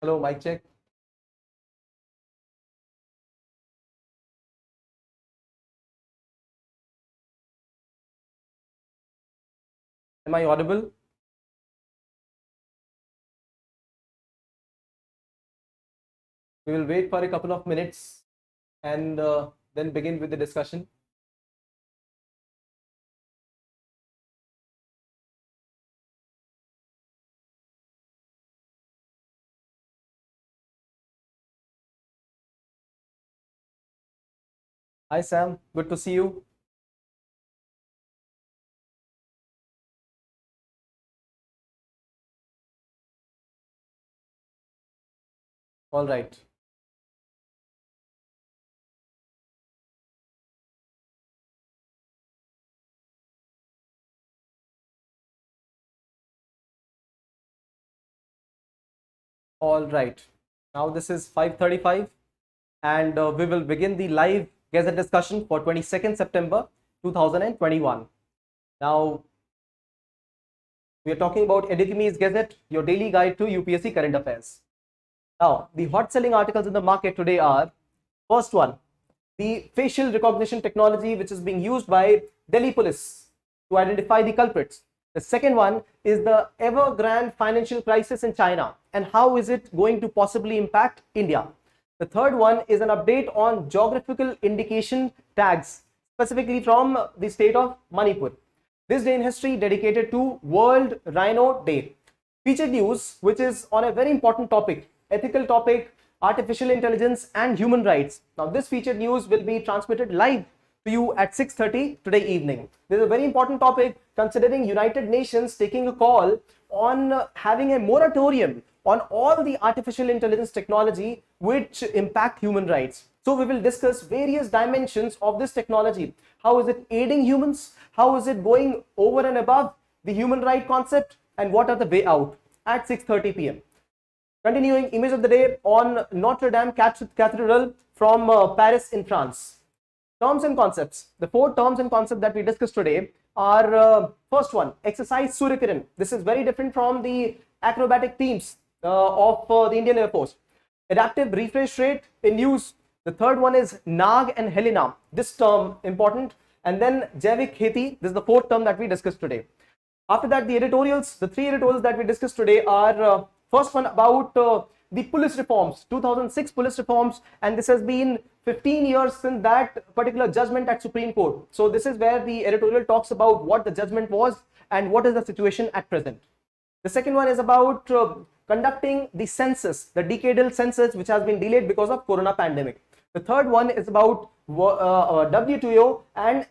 Hello, mic check. Am I audible? We will wait for a couple of minutes and then begin with the discussion. Hi Sam, good to see you. All right. All right. Now this is 5:35 and we will begin the live Gazette discussion for 22nd September 2021. Now we are talking about Edukemy's Gazette, your daily guide to UPSC current affairs. Now, the hot selling articles in the market today are, first one, the facial recognition technology which is being used by Delhi police to identify the culprits. The second one is the Evergrande financial crisis in China and how is it going to possibly impact India. The third one is an update on geographical indication tags, specifically from the state of Manipur. This day in history dedicated to World Rhino Day. Featured news which is on a very important topic, ethical topic, artificial intelligence and human rights. Now this featured news will be transmitted live to you at 6:30 today evening. This is a very important topic considering United Nations taking a call on having a moratorium on all the artificial intelligence technology which impact human rights. So we will discuss various dimensions of this technology. How is it aiding humans? How is it going over and above the human right concept? And what are the way out at 6:30 p.m. Continuing image of the day on Notre Dame Cathedral from Paris in France. Terms and concepts. The four terms and concepts that we discussed today are first one, exercise Surya Kiran. This is very different from the acrobatic teams of the Indian Air Force. Adaptive refresh rate in use. The third one is Nag and Helena. This term important. And then Jaivik Kheti. This is the fourth term that we discussed today. After that, the editorials. The three editorials that we discussed today are first one about the police reforms, 2006 police reforms, and this has been 15 years since that particular judgment at Supreme Court. So this is where the editorial talks about what the judgment was and what is the situation at present. The second one is about conducting the census, the decadal census which has been delayed because of corona pandemic. The third one is about WTO and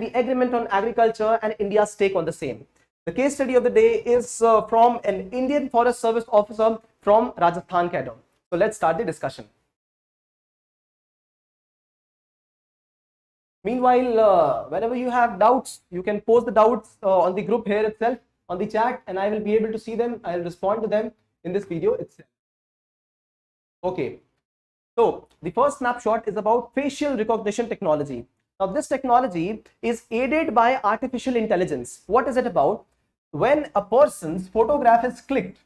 the agreement on agriculture and India's take on the same. The case study of the day is from an Indian Forest Service officer from Rajasthan cadre. So let's start the discussion. Meanwhile, whenever you have doubts, you can post the doubts on the group here itself, on the chat, and I will be able to see them. I'll respond to them in this video itself. Okay. So the first snapshot is about facial recognition technology. Now this technology is aided by artificial intelligence. What is it about? When a person's photograph is clicked,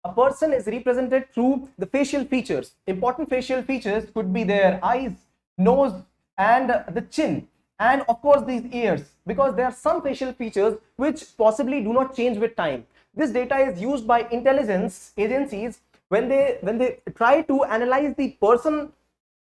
a person is represented through the facial features. Important facial features could be their eyes, nose, and the chin, and of course these ears, because there are some facial features which possibly do not change with time. This data is used by intelligence agencies when they try to analyze the person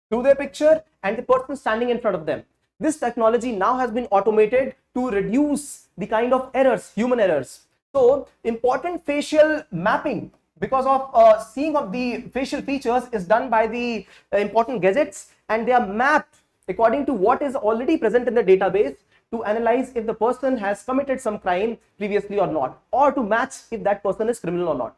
through their picture and the person standing in front of them. This technology now has been automated to reduce the kind of errors, human errors. So important facial mapping because of seeing of the facial features is done by the important gadgets, and they are mapped according to what is already present in the database to analyze if the person has committed some crime previously or not, or to match if that person is criminal or not.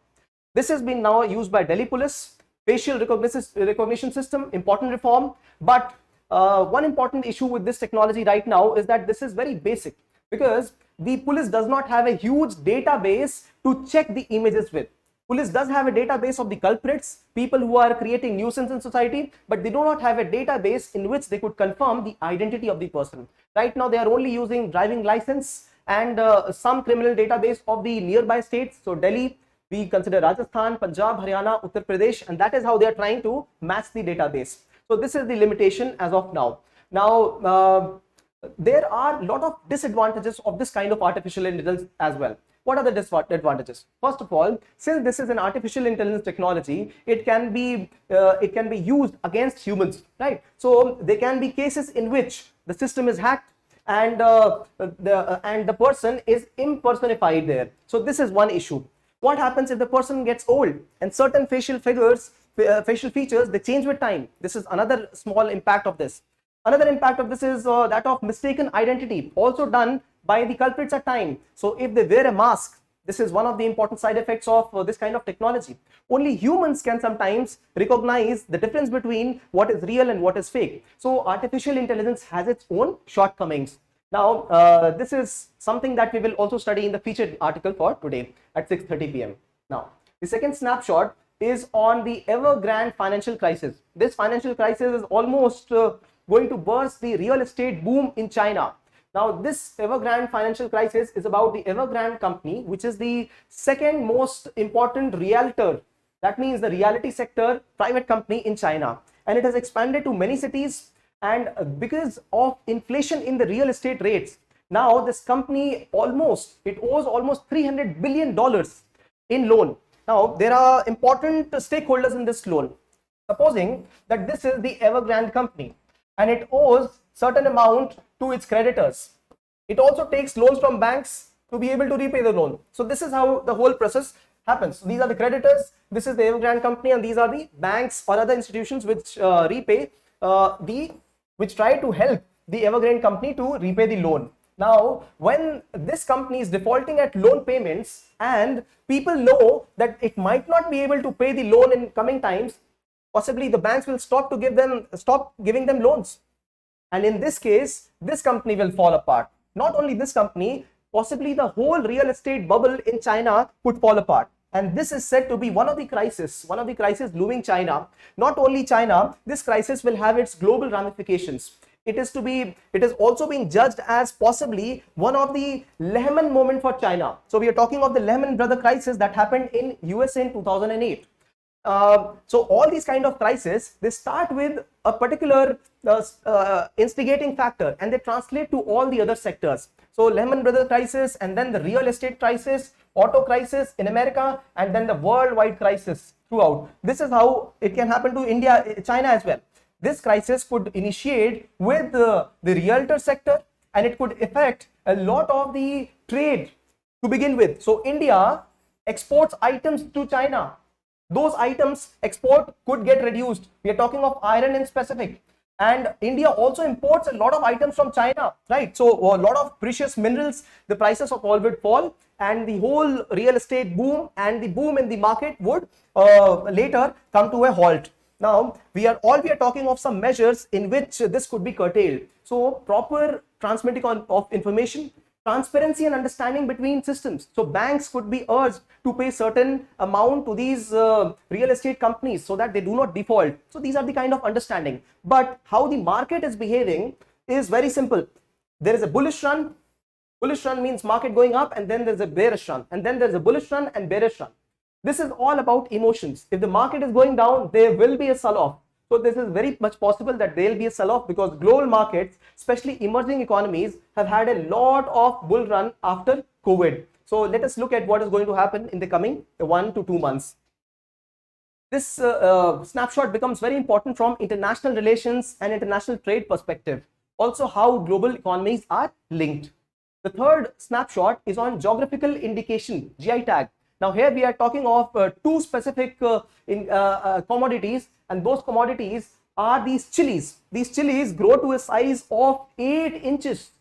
This has been now used by Delhi police, facial recognition system, important reform, but one important issue with this technology right now is that this is very basic because the police does not have a huge database to check the images with. Police does have a database of the culprits, people who are creating nuisance in society, but they do not have a database in which they could confirm the identity of the person. Right now, they are only using driving license and some criminal database of the nearby states. So Delhi, We consider Rajasthan, Punjab, Haryana, Uttar Pradesh, and that is how they are trying to match the database. So this is the limitation as of now. Now, there are a lot of disadvantages of this kind of artificial intelligence as well. What are the disadvantages? First of all, since this is an artificial intelligence technology, it can be used against humans, right? So there can be cases in which the system is hacked and the person is impersonified there. So this is one issue. What happens if the person gets old and certain facial features they change with time? This is another small impact of this. Another impact of this is that of mistaken identity, also done by the culprits at time. So if they wear a mask, this is one of the important side effects of this kind of technology. Only humans can sometimes recognize the difference between what is real and what is fake. So artificial intelligence has its own shortcomings. Now, this is something that we will also study in the featured article for today at 6:30 p.m. Now, the second snapshot is on the Evergrande financial crisis. This financial crisis is almost going to burst the real estate boom in China. Now, this Evergrande financial crisis is about the Evergrande company, which is the second most important realtor. That means the reality sector private company in China. And it has expanded to many cities. And because of inflation in the real estate rates, now this company owes almost $300 billion in loan. Now, there are important stakeholders in this loan. Supposing that this is the Evergrande company and it owes certain amount to its creditors. It also takes loans from banks to be able to repay the loan. So this is how the whole process happens. So these are the creditors, this is the Evergrande company, and these are the banks or other institutions which which try to help the Evergrande company to repay the loan. Now, when this company is defaulting at loan payments and people know that it might not be able to pay the loan in coming times, possibly the banks will stop giving them loans. And in this case, this company will fall apart. Not only this company, possibly the whole real estate bubble in China could fall apart. And this is said to be one of the crises looming China. Not only China, this crisis will have its global ramifications. It is also being judged as possibly one of the Lehman moment for China. So we are talking of the Lehman Brothers crisis that happened in USA in 2008. So all these kind of crises, they start with a particular instigating factor and they translate to all the other sectors. So Lehman Brothers crisis, and then the real estate crisis, auto crisis in America, and then the worldwide crisis throughout. This is how it can happen to China as well. This crisis could initiate with the realtor sector, and it could affect a lot of the trade to begin with. So India exports items to China. Those items export could get reduced. We are talking of iron in specific. And India also imports a lot of items from China, right? So a lot of precious minerals, the prices of all would fall, and the whole real estate boom and the boom in the market would later come to a halt. Now, we are talking of some measures in which this could be curtailed. So proper transmitting of information, transparency and understanding between systems. So banks could be urged to pay certain amount to these real estate companies so that they do not default. So these are the kind of understanding. But how the market is behaving is very simple. There is a bullish run. Bullish run means market going up, and then there's a bearish run, and then there's a bullish run and bearish run. This is all about emotions. If the market is going down, there will be a sell-off. So this is very much possible that there will be a sell-off because global markets, especially emerging economies, have had a lot of bull run after COVID. So let us look at what is going to happen in the coming 1 to 2 months. This snapshot becomes very important from international relations and international trade perspective. Also how global economies are linked. The third snapshot is on geographical indication, GI tag. Now here we are talking of two specific commodities, and those commodities are these chilies. These chilies grow to a size of 8 inches.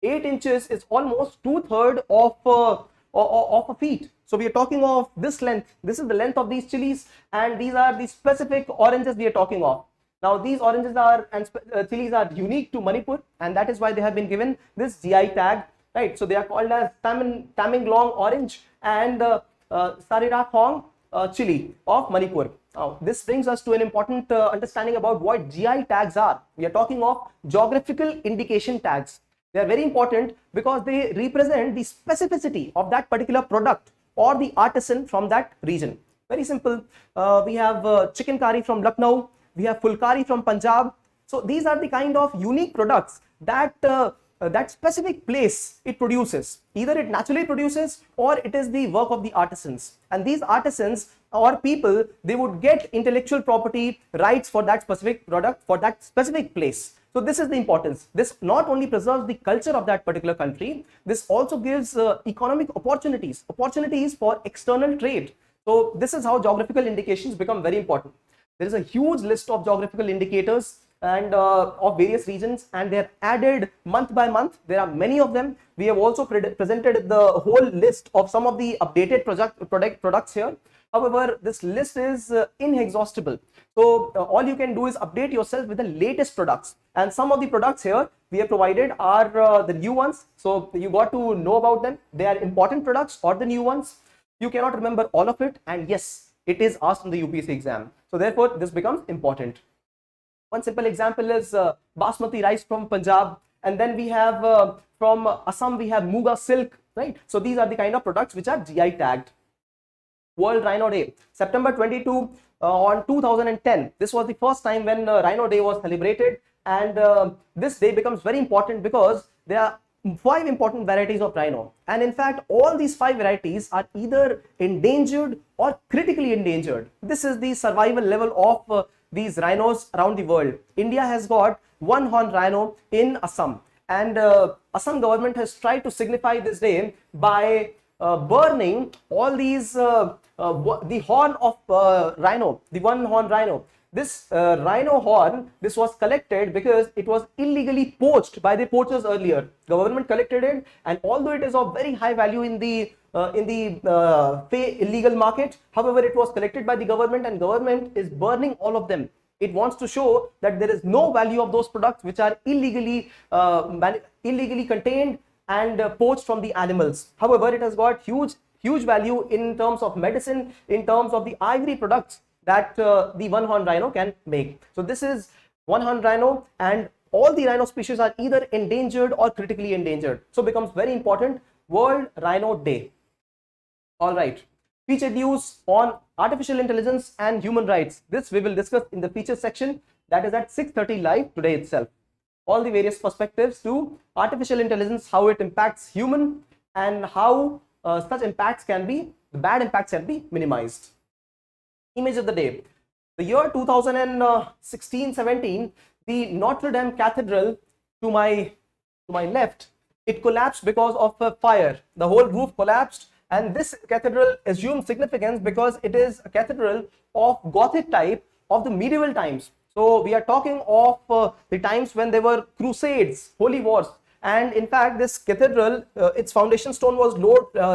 8 inches is almost 2/3 of a feet. So we are talking of this length. This is the length of these chilies, and these are the specific oranges we are talking of. Now these oranges chilies are unique to Manipur, and that is why they have been given this GI tag, right? So they are called as Tamenglong orange and Sarirakong chili of Manipur. Now this brings us to an important understanding about what GI tags are. We are talking of geographical indication tags. They are very important because they represent the specificity of that particular product or the artisan from that region. Very simple. We have chicken curry from Lucknow, we have fulkari from Punjab. So these are the kind of unique products that that specific place it produces. Either it naturally produces or it is the work of the artisans. And these artisans or people, they would get intellectual property rights for that specific product, for that specific place. So this is the importance. This not only preserves the culture of that particular country, this also gives economic opportunities for external trade. So this is how geographical indications become very important. There is a huge list of geographical indicators and of various regions, and they are added month by month. There are many of them. We have also presented the whole list of some of the updated products here. However, this list is inexhaustible. So all you can do is update yourself with the latest products, and some of the products here we have provided are the new ones. So you got to know about them. They are important products or the new ones. You cannot remember all of it, and yes, it is asked in the UPSC exam. So therefore, this becomes important. One simple example is basmati rice from Punjab, and then we have from Assam we have Muga silk, right? So these are the kind of products which are GI tagged. World Rhino Day, September 22 on 2010. This was the first time when Rhino Day was celebrated, and this day becomes very important because there are 5 important varieties of rhino, and in fact all these 5 varieties are either endangered or critically endangered. This is the survival level of these rhinos around the world. India has got one horn rhino in Assam, and Assam government has tried to signify this day by burning all these the horn of rhino, the one horn rhino. This rhino horn, this was collected because it was illegally poached by the poachers earlier. Government collected it, and although it is of very high value in the illegal market, however, it was collected by the government, and government is burning all of them. It wants to show that there is no value of those products which are illegally contained and poached from the animals. However, it has got huge value in terms of medicine, in terms of the ivory products that the one horn rhino can make. So this is one horn rhino, and all the rhino species are either endangered or critically endangered. So becomes very important. World Rhino Day. All right. Featured news on artificial intelligence and human rights. This we will discuss in the feature section, that is at 6:30 live today itself. All the various perspectives to artificial intelligence, how it impacts human, and how such impacts can be, the bad impacts can be minimized. Image of the day. The year 2016-17, the Notre Dame Cathedral to my left, it collapsed because of a fire. The whole roof collapsed, and this cathedral assumes significance because it is a cathedral of Gothic type of the medieval times. So we are talking of the times when there were crusades, holy wars. And in fact, this cathedral, its foundation stone was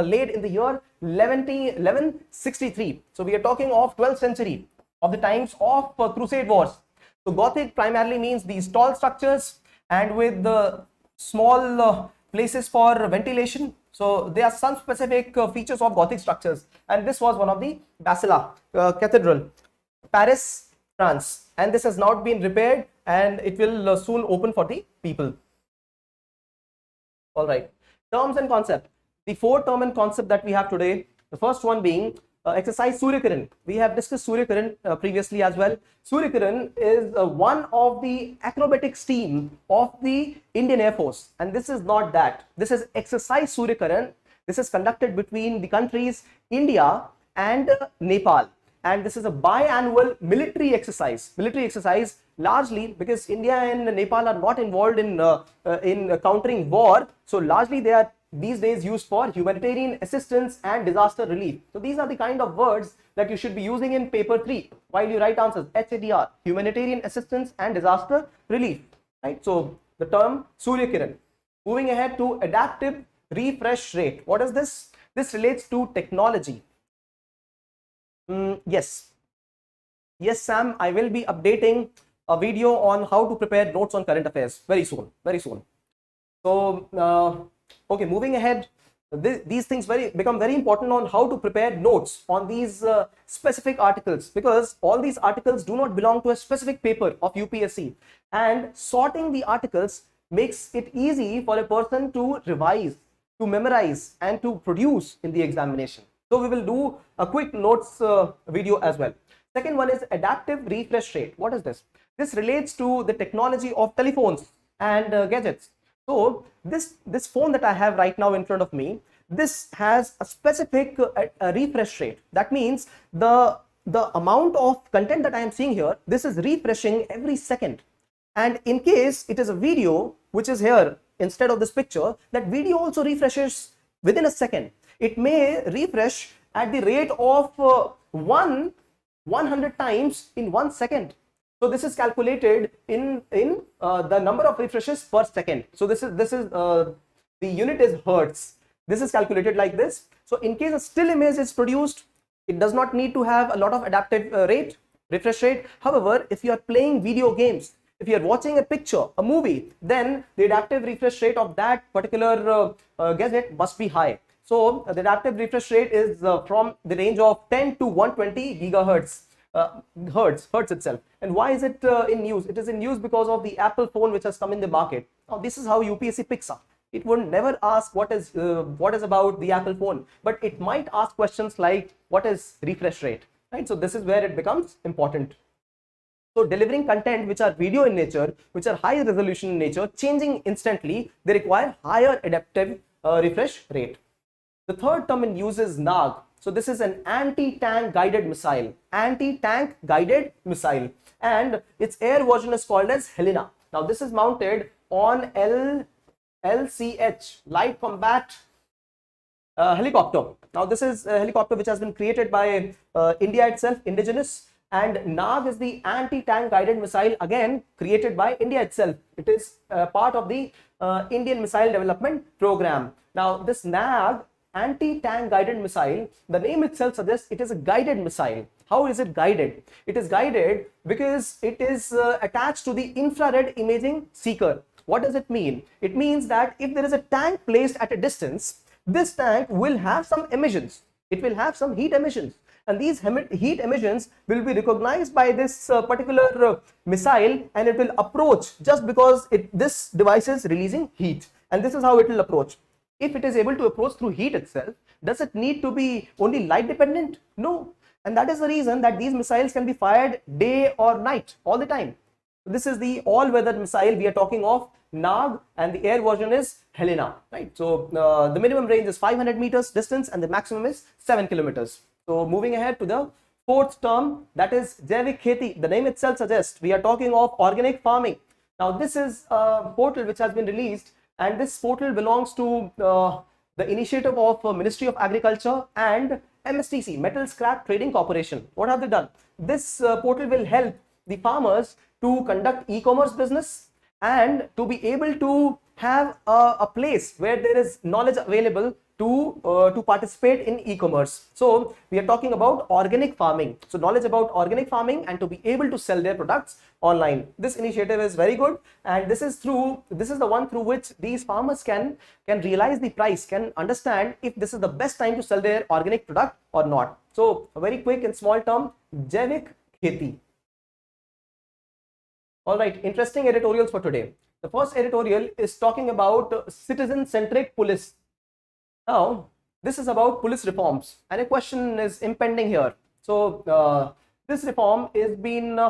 laid in the year 1163. So we are talking of 12th century, of the times of crusade wars. So Gothic primarily means these tall structures and with the small places for ventilation. So there are some specific features of Gothic structures, and this was one of the Basilica Cathedral, Paris, France, and this has not been repaired, and it will soon open for the people. All right, terms and concept. The 4 term and concept that we have today, the first one being exercise Surya Kiran. We have discussed Surya Kiran previously as well. Surya Kiran is one of the acrobatics team of the Indian Air Force, and this is not that. This is exercise Surya Kiran. This is conducted between the countries India and Nepal, and this is a biannual military exercise. Largely because India and Nepal are not involved in countering war, so largely they are these days used for humanitarian assistance and disaster relief. So these are the kind of words that you should be using in paper 3 while you write answers. HADR, humanitarian assistance and disaster relief, right? So the term Surya Kiran. Moving ahead to adaptive refresh rate. What is this? This relates to technology. Yes, Sam, I will be updating a video on how to prepare notes on current affairs very soon. So okay, moving ahead, these things become very important on how to prepare notes on these specific articles, because all these articles do not belong to a specific paper of UPSC, and sorting the articles makes it easy for a person to revise, to memorize, and to produce in the examination. So we will do a quick notes video as well. Second one is adaptive refresh rate. What is this? This relates to the technology of telephones and gadgets. So this phone that I have right now in front of me, this has a specific refresh rate. That means the amount of content that I am seeing here, this is refreshing every second. And in case it is a video which is here instead of this picture, that video also refreshes within a second. It may refresh at the rate of 100 times in 1 second. So this is calculated in the number of refreshes per second. So this is the unit is hertz. This is calculated like this. So in case a still image is produced, it does not need to have a lot of adaptive refresh rate. However, if you are playing video games, if you are watching a picture, a movie, then the adaptive refresh rate of that particular gadget must be high. So the adaptive refresh rate is from the range of 10 to 120 gigahertz. Hertz itself. And why is it in news? It is in news because of the Apple phone which has come in the market. Now this is how UPSC picks up. It would never ask what is about the Apple phone, but it might ask questions like what is refresh rate, right? So this is where it becomes important. So delivering content which are video in nature, which are high resolution in nature, changing instantly, they require higher adaptive refresh rate. The third term in use is NAG. So this is an anti-tank guided missile, anti-tank guided missile, and its air version is called as Helena. Now this is mounted on LCH, light combat helicopter. Now this is a helicopter which has been created by India itself, indigenous, and NAG is the anti-tank guided missile, again created by India itself. It is part of the Indian Missile Development Program. Now this NAG, anti-tank guided missile, the name itself suggests it is a guided missile. How is it guided? It is guided because it is attached to the infrared imaging seeker. What does it mean? It means that if there is a tank placed at a distance, this tank will have some emissions. It will have some heat emissions, and these heat emissions will be recognized by this particular missile, and it will approach just because this device is releasing heat, and this is how it will approach. If it is able to approach through heat itself, does it need to be only light dependent? No. And that is the reason that these missiles can be fired day or night, all the time. This is the all-weather missile we are talking of, NAG, and the air version is Helena, right? So the minimum range is 500 meters distance and the maximum is 7 kilometers. So moving ahead to the fourth term, that is Jaivik Kheti. The name itself suggests we are talking of organic farming. Now this is a portal which has been released, and this portal belongs to the initiative of Ministry of Agriculture and MSTC, Metal Scrap Trading Corporation. What have they done? This portal will help the farmers to conduct e-commerce business and to be able to have a place where there is knowledge available to participate in e-commerce. So we are talking about organic farming. So knowledge about organic farming and to be able to sell their products online. This initiative is very good, and this is the one through which these farmers can realize the price, can understand if this is the best time to sell their organic product or not. So a very quick and small term, Jaivik Kheti. All right, interesting editorials for today. The first editorial is talking about citizen-centric police. Now, this is about police reforms, and a question is impending here. So, this reform is been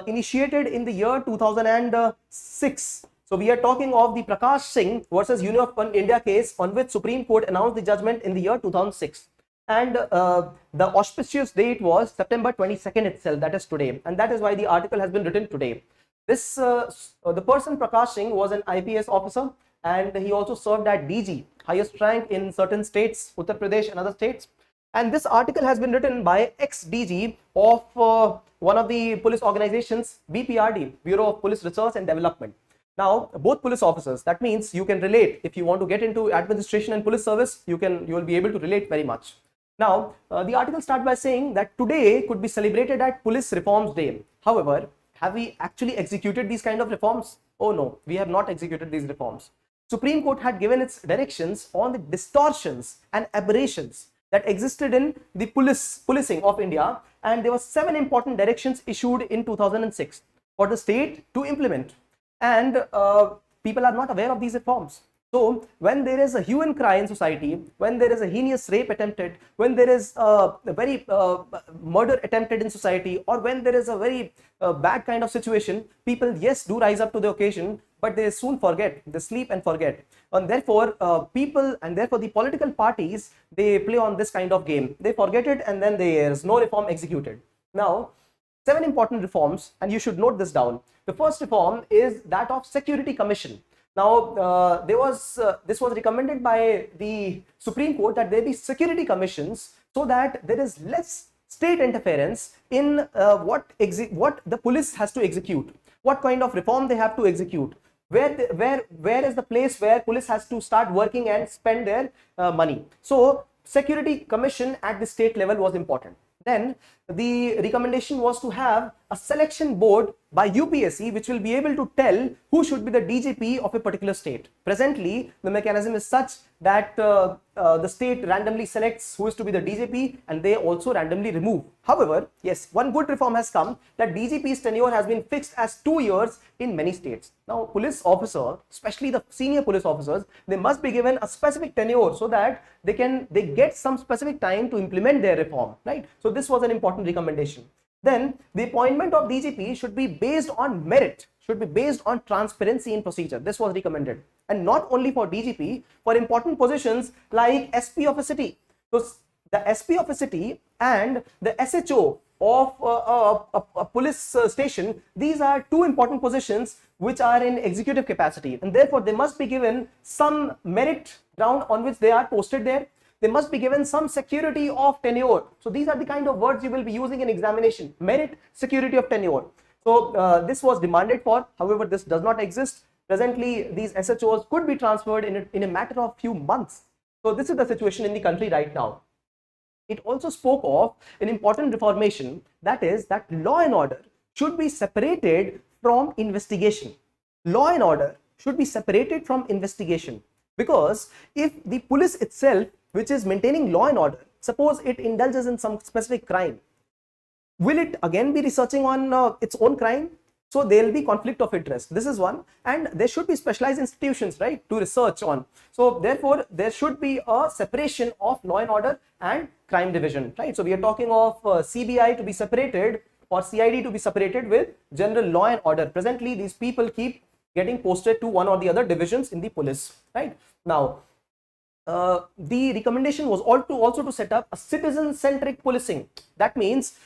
initiated in the year 2006. So, we are talking of the Prakash Singh versus Union of India case, on which Supreme Court announced the judgment in the year 2006. And the auspicious date was September 22nd itself, that is today, and that is why the article has been written today. This the person Prakash Singh was an IPS officer, and he also served at DG, highest rank in certain states, Uttar Pradesh and other states. And this article has been written by ex-DG of one of the police organizations, BPRD, Bureau of Police Research and Development. Now, both police officers, that means you can relate. If you want to get into administration and police service, you will be able to relate very much. Now, the article starts by saying that today could be celebrated at Police Reforms Day. However, have we actually executed these kind of reforms? Oh no, we have not executed these reforms. Supreme Court had given its directions on the distortions and aberrations that existed in the policing of India, and there were 7 important directions issued in 2006 for the state to implement. And people are not aware of these reforms. So when there is a hue and cry in society, when there is a heinous rape attempted, when there is a very murder attempted in society, or when there is a very bad kind of situation, people, yes, do rise up to the occasion, but they soon forget, they sleep and forget. And therefore people, and therefore the political parties, they play on this kind of game. They forget it, and then there is no reform executed. Now, 7 important reforms, and you should note this down. The first reform is that of Security Commission. Now, this was recommended by the Supreme Court that there be security commissions, so that there is less state interference in what the police has to execute, what kind of reform they have to execute, where is the place where police has to start working and spend their money. So security commission at the state level was important. Then the recommendation was to have a selection board by UPSC, which will be able to tell who should be the DGP of a particular state. Presently, the mechanism is such that the state randomly selects who is to be the DGP, and they also randomly remove. However, yes, one good reform has come, that DGP's tenure has been fixed as 2 years in many states. Now, police officer, especially the senior police officers, they must be given a specific tenure, so that they get some specific time to implement their reform, right? So this was an important recommendation. Then the appointment of DGP should be based on merit, should be based on transparency in procedure. This was recommended. And not only for DGP, for important positions like SP of a city. So the SP of a city and the SHO of a police station, these are 2 important positions which are in executive capacity, and therefore they must be given some merit ground on which they are posted there. They must be given some security of tenure. So these are the kind of words you will be using in examination: merit, security of tenure. So this was demanded for. However, this does not exist. Presently, these SHOs could be transferred in a matter of few months. So this is the situation in the country right now. It also spoke of an important reformation, that is that law and order should be separated from investigation. Law and order should be separated from investigation, because if the police itself, which is maintaining law and order, suppose it indulges in some specific crime, will it again be researching on its own crime? So there will be conflict of interest. This is one, and there should be specialized institutions, right, to research on. So therefore there should be a separation of law and order and crime division, right? So we are talking of CBI to be separated, or CID to be separated with general law and order. Presently these people keep getting posted to one or the other divisions in the police, right? Now the recommendation was also to set up a citizen-centric policing. That means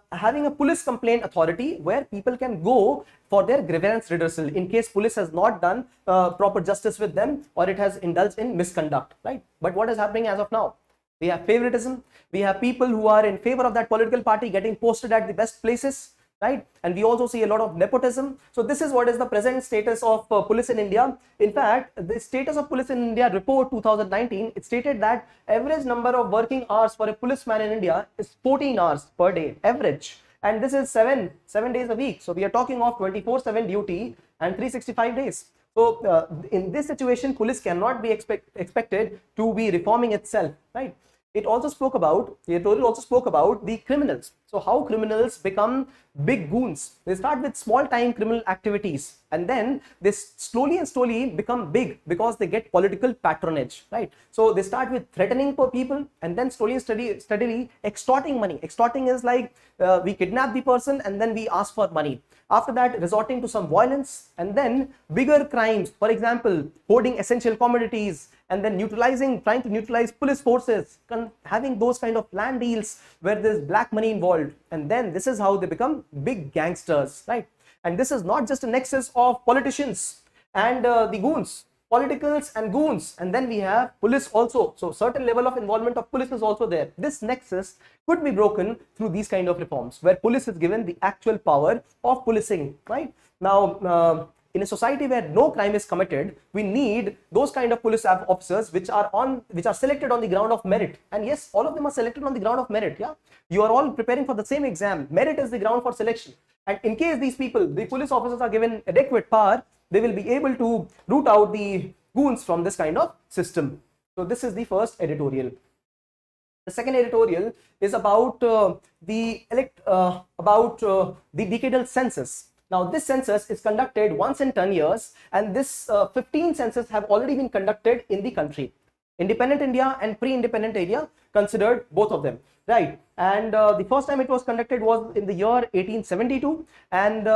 having a police complaint authority where people can go for their grievance redressal in case police has not done proper justice with them, or it has indulged in misconduct, right? But what is happening as of now? We have favoritism. We have people who are in favor of that political party getting posted at the best places, right? And we also see a lot of nepotism. So this is what is the present status of police in India. In fact, the status of police in India report 2019, it stated that average number of working hours for a policeman in India is 14 hours per day average, and this is 7 days a week. So we are talking of 24/7 duty and 365 days. So in this situation, police cannot be expected to be reforming itself, right? It also spoke about, the editorial also spoke about the criminals. So how criminals become big goons. They start with small time criminal activities, and then they slowly become big because they get political patronage, right? So they start with threatening people, and then slowly and steadily extorting money. Extorting is like we kidnap the person and then we ask for money. After that, resorting to some violence, and then bigger crimes, for example, hoarding essential commodities, and then trying to neutralize police forces, having those kind of land deals where there's black money involved. And then this is how they become big gangsters, right? And this is not just a nexus of politicians and the goons, politicals and goons, and then we have police also. So certain level of involvement of police is also there. This nexus could be broken through these kind of reforms, where police is given the actual power of policing, right? Now, in a society where no crime is committed, we need those kind of police officers which are selected on the ground of merit. And yes, all of them are selected on the ground of merit. Yeah, you are all preparing for the same exam. Merit is the ground for selection. And in case these people, the police officers, are given adequate power, they will be able to root out the goons from this kind of system. So this is the first editorial. The second editorial is about the decadal census. Now this census is conducted once in 10 years, and this 15 census have already been conducted in the country. Independent India and pre-independent India considered both of them, right? And the first time it was conducted was in the year 1872, and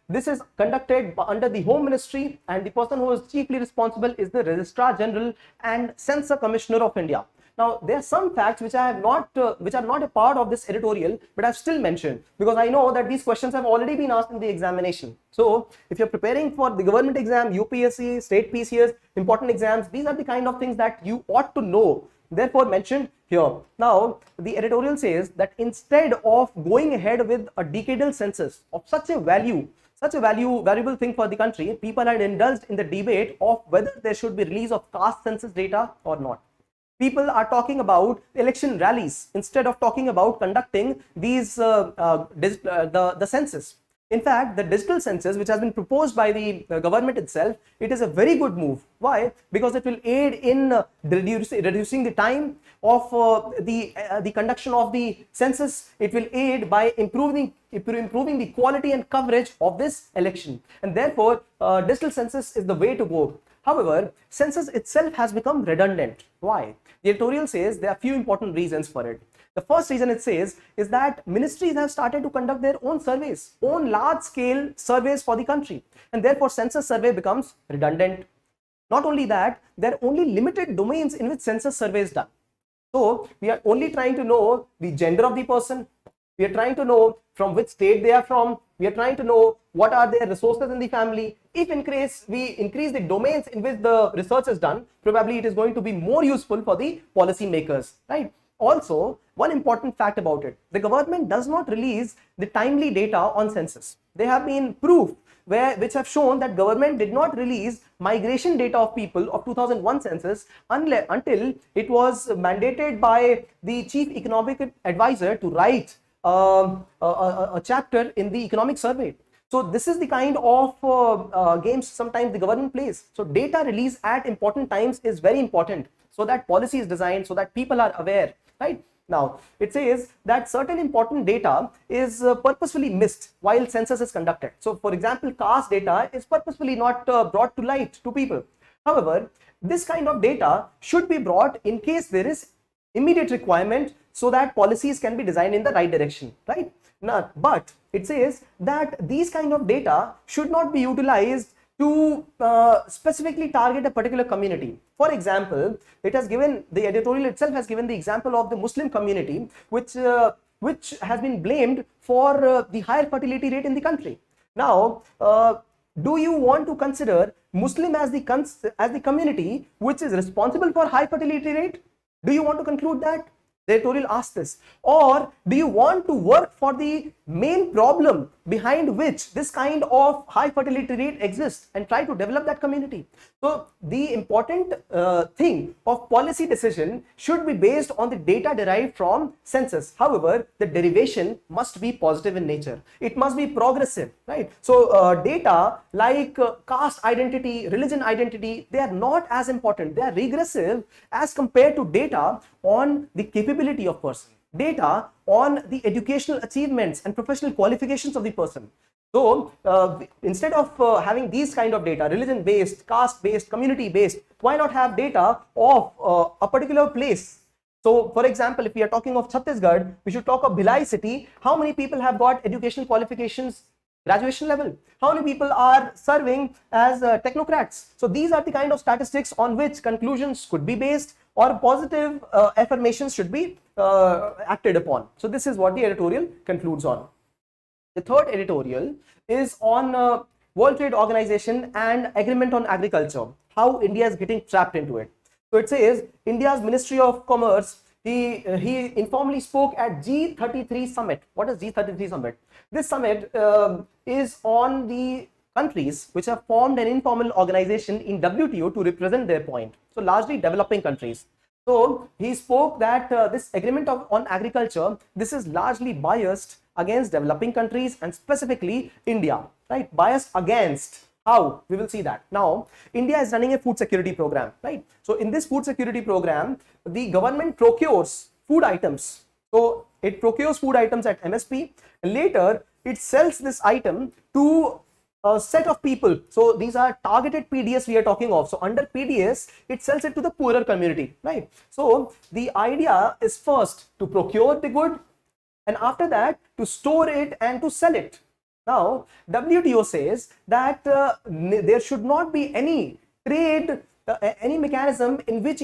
this is conducted under the Home Ministry, and the person who is chiefly responsible is the Registrar General and Censor Commissioner of India. Now, there are some facts which I have not, which are not a part of this editorial, but I've still mentioned because I know that these questions have already been asked in the examination. So, if you're preparing for the government exam, UPSC, state PCS, important exams, these are the kind of things that you ought to know. Therefore, mentioned here. Now, the editorial says that instead of going ahead with a decadal census of such a valuable thing for the country, people had indulged in the debate of whether there should be release of caste census data or not. People are talking about election rallies instead of talking about conducting these the census. In fact, the digital census, which has been proposed by the government itself, it is a very good move. Why? Because it will aid in reducing the time of the conduction of the census. It will aid by improving the quality and coverage of this election, and therefore digital census is the way to go. However, census itself has become redundant. Why? The editorial says there are few important reasons for it. The first reason it says is that ministries have started to conduct their own surveys, own large-scale surveys for the country, and therefore census survey becomes redundant. Not only that, there are only limited domains in which census survey is done. So we are only trying to know the gender of the person. We are trying to know from which state they are from. We are trying to know what are their resources in the family. If in case we increase the domains in which the research is done, probably it is going to be more useful for the policy makers, right? Also, one important fact about it, the government does not release the timely data on census. There have been proof which have shown that government did not release migration data of people of 2001 census until it was mandated by the chief economic advisor to write a chapter in the economic survey. So this is the kind of games sometimes the government plays. So data release at important times is very important, so that policy is designed, so that people are aware, right? Now, it says that certain important data is purposefully missed while census is conducted. So, for example, caste data is purposefully not brought to light to people. However, this kind of data should be brought in case there is immediate requirement, so that policies can be designed in the right direction, right? Now, but it says that these kind of data should not be utilized to specifically target a particular community. For example, it has given, the editorial itself has given the example of the Muslim community, which has been blamed for the higher fertility rate in the country. Now, do you want to consider Muslim as the community which is responsible for high fertility rate? Do you want to conclude that? The editorial asks this. Or do you want to work for the main problem behind which this kind of high fertility rate exists and try to develop that community? So the important thing of policy decision should be based on the data derived from census. However, the derivation must be positive in nature. It must be progressive, right? So data like caste identity, religion identity, they are not as important. They are regressive as compared to data on the capability of person, data on the educational achievements and professional qualifications of the person. So instead of having these kind of data, religion based, caste based, community based, why not have data of a particular place? So for example, if we are talking of Chhattisgarh, we should talk of Bhilai city. How many people have got educational qualifications, graduation level? How many people are serving as technocrats? So these are the kind of statistics on which conclusions could be based, or positive affirmations should be acted upon. So this is what the editorial concludes on. The third editorial is on World Trade Organization and Agreement on Agriculture, how India is getting trapped into it. So it says India's Ministry of Commerce, he informally spoke at G33 summit. What is G33 summit? This summit is on the countries which have formed an informal organization in WTO to represent their point. So largely developing countries. So he spoke that this agreement on agriculture, this is largely biased against developing countries and specifically India, right? Biased against. How? We will see that. Now, India is running a food security program, right? So in this food security program, the government procures food items. So it procures food items at MSP, and later it sells this item to set of people. So these are targeted PDS we are talking of. So under PDS, it sells it to the poorer community, right? So the idea is first to procure the good, and after that to store it and to sell it. Now WTO says that there should not be any trade, any mechanism in which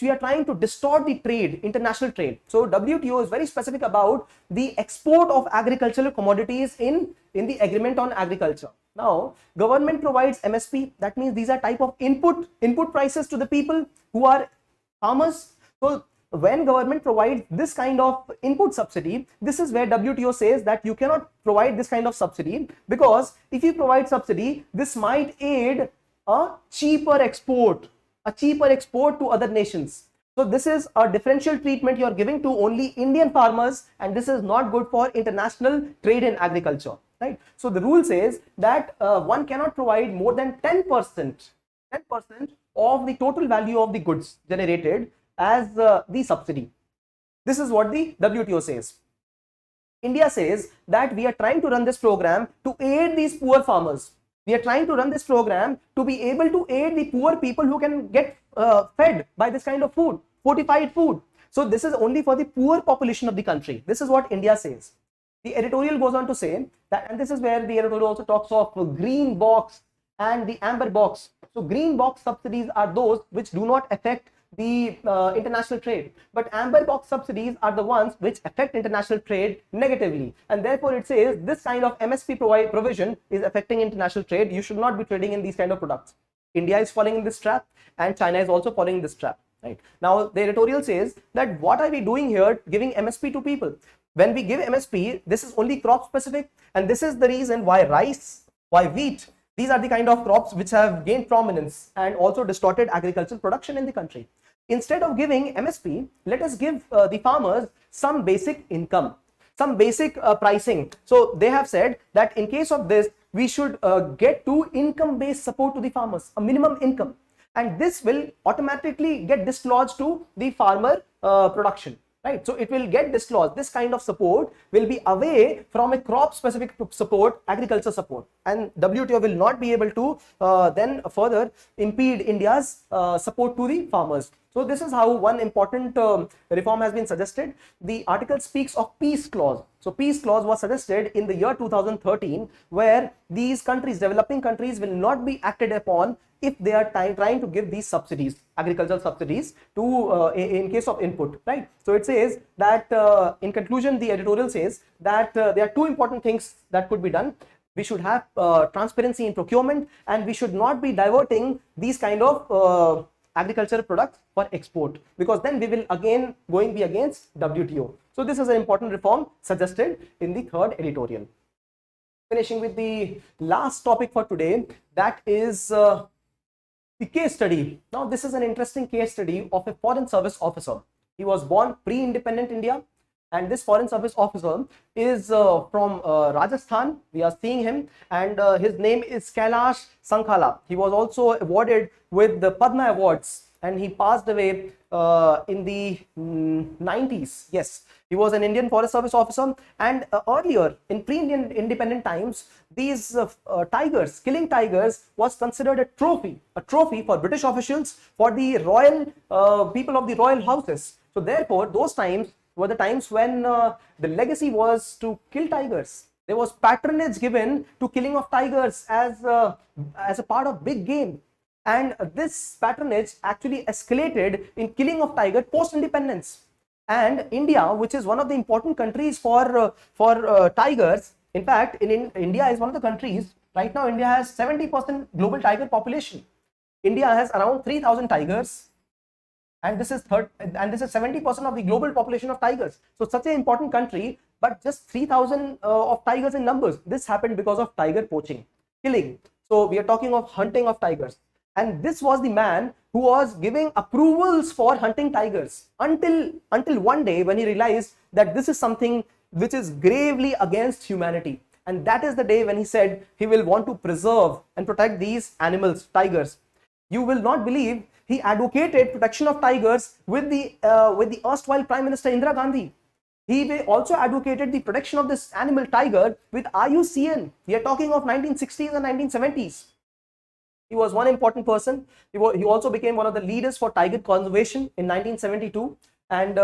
we are trying to distort the trade, international trade. So WTO is very specific about the export of agricultural commodities in the agreement on agriculture. Now government provides MSP, that means these are type of input prices to the people who are farmers. So when government provides this kind of input subsidy, this is where WTO says that you cannot provide this kind of subsidy, because if you provide subsidy, this might aid a cheaper export to other nations. So this is a differential treatment you are giving to only Indian farmers, and this is not good for international trade in agriculture, right? So the rule says that one cannot provide more than 10% of the total value of the goods generated as the subsidy. This is what the WTO says. India says that we are trying to run this program to aid these poor farmers. We are trying to run this program to be able to aid the poor people who can get fed by this kind of food, fortified food. So this is only for the poor population of the country. This is what India says. The editorial goes on to say that, and this is where the editorial also talks of green box and the amber box. So green box subsidies are those which do not affect the international trade, but amber box subsidies are the ones which affect international trade negatively, and therefore it says this kind of MSP provision is affecting international trade. You should not be trading in these kind of products. India is falling in this trap, and China is also falling in this trap, right? Now the editorial says that what are we doing here giving MSP to people? When we give MSP, this is only crop specific, and this is the reason why rice, why wheat, these are the kind of crops which have gained prominence and also distorted agricultural production in the country. Instead of giving MSP, let us give the farmers some basic income, some basic pricing. So they have said that in case of this, we should get to income-based support to the farmers, a minimum income, and this will automatically get dislodged to the farmer production. Right, so it will get dislodged. This kind of support will be away from a crop-specific support, agriculture support, and WTO will not be able to then further impede India's support to the farmers. So this is how one important reform has been suggested. The article speaks of peace clause. So peace clause was suggested in the year 2013, where these countries, developing countries, will not be acted upon if they are trying to give these subsidies, agricultural subsidies, to in case of input, right? So it says that in conclusion, the editorial says that there are two important things that could be done. We should have transparency in procurement, and we should not be diverting these kind of agricultural products for export, because then we will again be against WTO. So this is an important reform suggested in the third editorial. Finishing with the last topic for today, that is the case study. Now this is an interesting case study of a foreign service officer. He was born pre-independent India, and this foreign service officer is from Rajasthan. We are seeing him, and his name is Kailash Sankhala. He was also awarded with the Padma Awards, and he passed away in the 90s. Yes, he was an Indian Forest Service officer, and earlier in pre-Indian independent times, these tigers, killing tigers, was considered a trophy for British officials, for the royal people of the royal houses. So therefore, those times were the times when the legacy was to kill tigers. There was patronage given to killing of tigers as a part of big game. And this patronage actually escalated in killing of tiger post-independence. And India, which is one of the important countries for tigers, in fact, India is one of the countries, right now India has 70% global tiger population. India has around 3,000 tigers, and this is 70% of the global population of tigers. So such an important country, but just 3,000 of tigers in numbers. This happened because of tiger poaching, killing. So we are talking of hunting of tigers. And this was the man who was giving approvals for hunting tigers until one day when he realized that this is something which is gravely against humanity. And that is the day when he said he will want to preserve and protect these animals, tigers. You will not believe, he advocated protection of tigers with the erstwhile Prime Minister Indira Gandhi. He also advocated the protection of this animal tiger with IUCN. We are talking of 1960s and 1970s. He was one important person. He also became one of the leaders for tiger conservation in 1972, and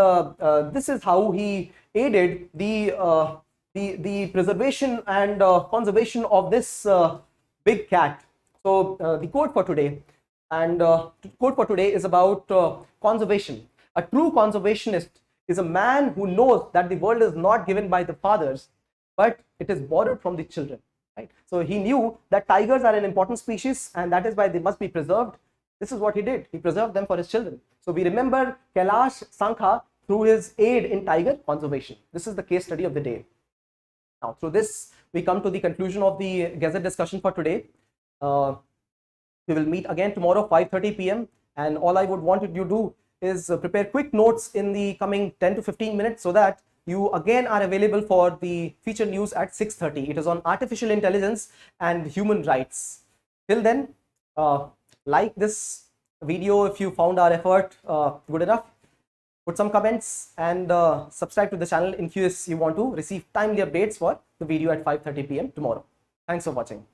this is how he aided the preservation and conservation of this big cat. So the quote for today, is about conservation. A true conservationist is a man who knows that the world is not given by the fathers, but it is borrowed from the children. Right? So he knew that tigers are an important species, and that is why they must be preserved. This is what he did. He preserved them for his children. So we remember Kailash Sankha through his aid in tiger conservation. This is the case study of the day. Now, through this, we come to the conclusion of the Gazette discussion for today. We will meet again tomorrow, 5:30 p.m. And all I would want you to do is prepare quick notes in the coming 10 to 15 minutes so that you again are available for the feature news at 6:30. It is on artificial intelligence and human rights. Till then, like this video if you found our effort good enough. Put some comments and subscribe to the channel in case you want to receive timely updates for the video at 5:30 p.m. tomorrow. Thanks for watching.